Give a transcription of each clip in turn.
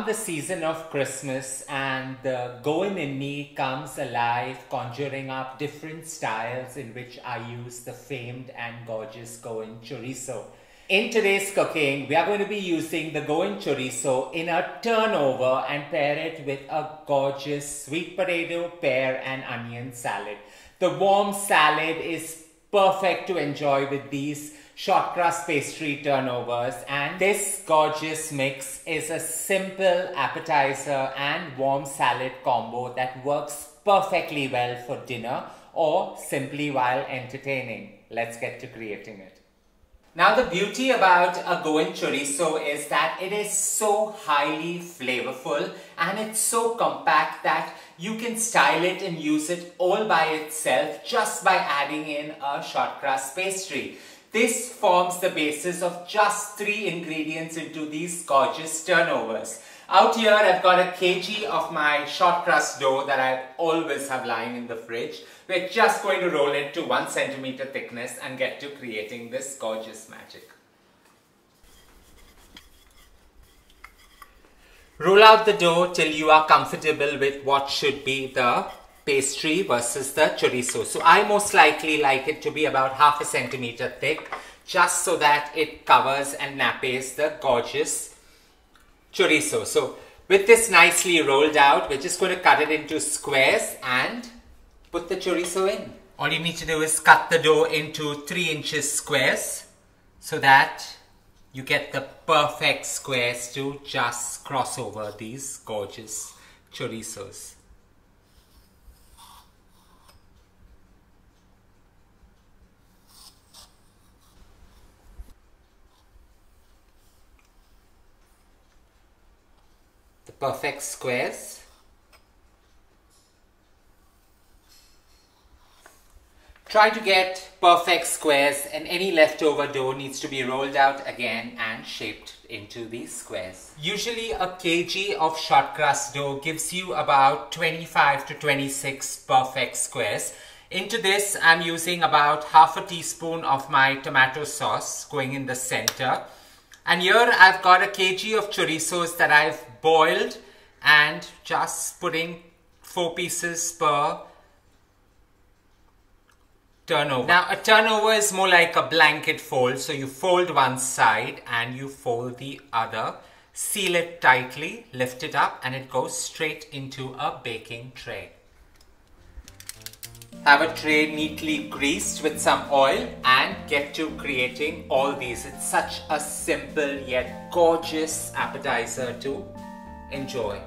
come the season of Christmas and the Goan in me comes alive, conjuring up different styles in which I use the famed and gorgeous Goan Chorizo. In today's cooking, we are going to be using the Goan Chorizo in a turnover and pair it with a gorgeous sweet potato, pear and onion salad. The warm salad is perfect to enjoy with these shortcrust pastry turnovers, and this gorgeous mix is a simple appetizer and warm salad combo that works perfectly well for dinner or simply while entertaining. Let's get to creating it. Now, the beauty about a Goan chorizo is that it is so highly flavorful and it's so compact that you can style it and use it all by itself just by adding in a shortcrust pastry. This forms the basis of just 3 ingredients into these gorgeous turnovers. Out here I've got a kg of my shortcrust dough that I always have lying in the fridge. We're just going to roll it to 1 centimeter thickness and get to creating this gorgeous magic. Roll out the dough till you are comfortable with what should be the pastry versus the chorizo. So I most likely like it to be about half a centimeter thick, just so that it covers and nappies the gorgeous chorizo. So with this nicely rolled out, we're just going to cut it into squares and put the chorizo in. All you need to do is cut the dough into 3 inches squares so that you get the perfect squares to just cross over these gorgeous chorizos. The perfect squares. Try to get perfect squares, and any leftover dough needs to be rolled out again and shaped into these squares. Usually a kg of shortcrust dough gives you about 25 to 26 perfect squares. Into this I'm using about half a teaspoon of my tomato sauce going in the center. And here I've got a kg of chorizos that I've boiled and just putting 4 pieces per turnover. Now a turnover is more like a blanket fold, so you fold one side and you fold the other, seal it tightly, lift it up and it goes straight into a baking tray. Have a tray neatly greased with some oil and get to creating all these. It's such a simple yet gorgeous appetizer to enjoy.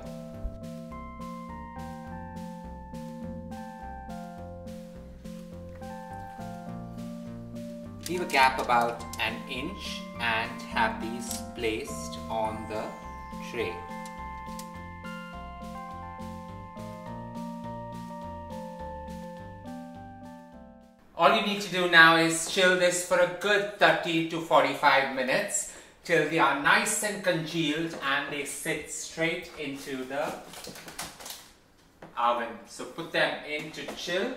Leave a gap about 1 inch and have these placed on the tray. All you need to do now is chill this for a good 30 to 45 minutes till they are nice and congealed and they sit straight into the oven. So put them in to chill.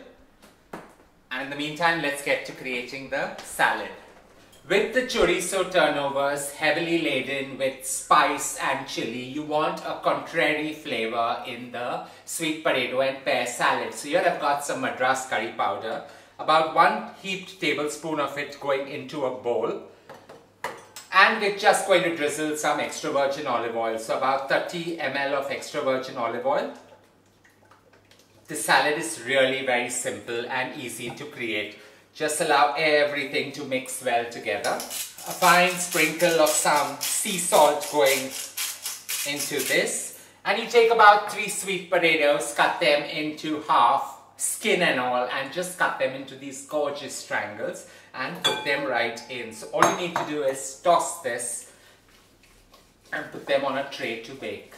And in the meantime, let's get to creating the salad. With the chorizo turnovers heavily laden with spice and chili, you want a contrary flavor in the sweet potato and pear salad. So here I've got some Madras curry powder, about 1 heaped tablespoon of it going into a bowl. And we're just going to drizzle some extra virgin olive oil, so about 30 ml of extra virgin olive oil. The salad is really very simple and easy to create. Just allow everything to mix well together. A fine sprinkle of some sea salt going into this. And you take about 3 sweet potatoes, cut them into half, skin and all, and just cut them into these gorgeous triangles and put them right in. So all you need to do is toss this and put them on a tray to bake.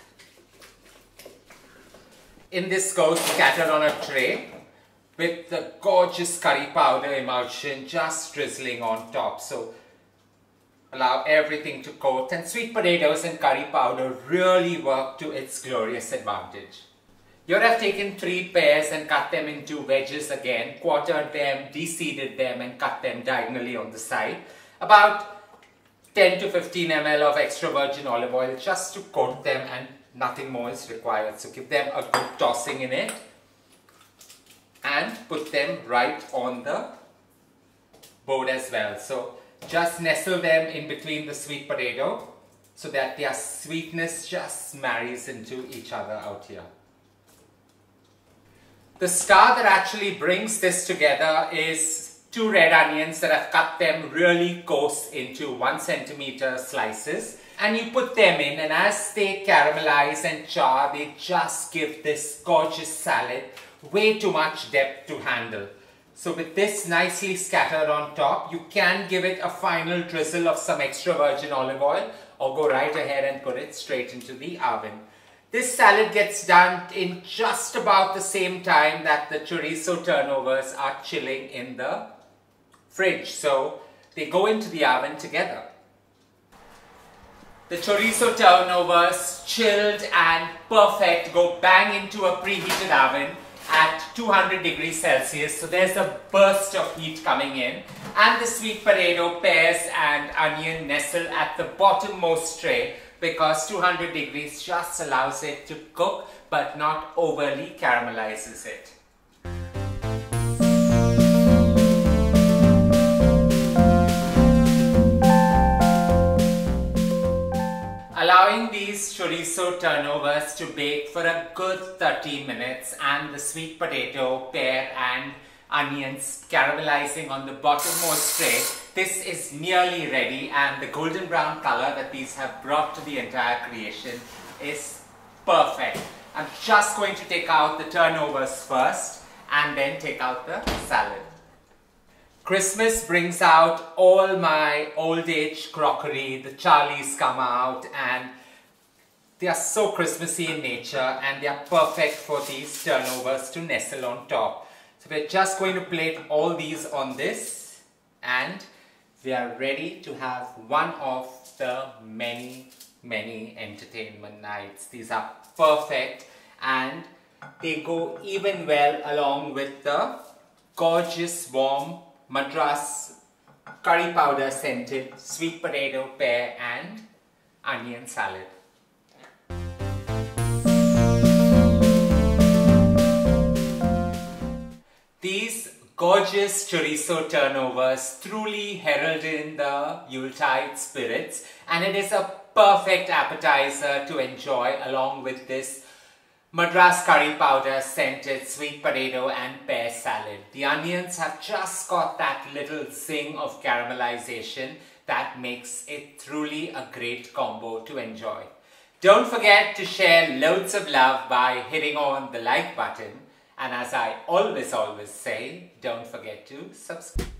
In this goes scattered on a tray with the gorgeous curry powder emulsion just drizzling on top. So allow everything to coat, and sweet potatoes and curry powder really work to its glorious advantage. Here I've taken 3 pears and cut them into wedges again, quartered them, de-seeded them and cut them diagonally on the side. About 10 to 15 ml of extra virgin olive oil just to coat them and nothing more is required. So give them a good tossing in it and put them right on the board as well. So just nestle them in between the sweet potato so that their sweetness just marries into each other out here. The star that actually brings this together is 2 red onions that I've cut them really coarse into 1 centimeter slices, and you put them in, and as they caramelize and char, they just give this gorgeous salad way too much depth to handle. So with this nicely scattered on top, you can give it a final drizzle of some extra virgin olive oil or go right ahead and put it straight into the oven. This salad gets done in just about the same time that the chorizo turnovers are chilling in the fridge. So they go into the oven together. The chorizo turnovers, chilled and perfect, go bang into a preheated oven at 200 degrees Celsius. So there's a burst of heat coming in, and the sweet potato, pears and onion nestle at the bottommost tray because 200 degrees just allows it to cook but not overly caramelizes it. Allowing these chorizo turnovers to bake for a good 30 minutes and the sweet potato, pear and onions caramelizing on the bottommost tray, this is nearly ready, and the golden brown color that these have brought to the entire creation is perfect. I'm just going to take out the turnovers first and then take out the salad. Christmas brings out all my old age crockery. The Charlies come out and they are so Christmassy in nature, and they are perfect for these turnovers to nestle on top. So we're just going to plate all these on this, and we are ready to have one of the many entertainment nights. These are perfect and they go even well along with the gorgeous warm Madras curry powder scented sweet potato, pear and onion salad. These gorgeous chorizo turnovers truly herald in the Yuletide spirits, and it is a perfect appetizer to enjoy along with this Madras curry powder scented sweet potato and pear salad. The onions have just got that little zing of caramelization that makes it truly a great combo to enjoy. Don't forget to share loads of love by hitting on the like button, and as I always say, don't forget to subscribe.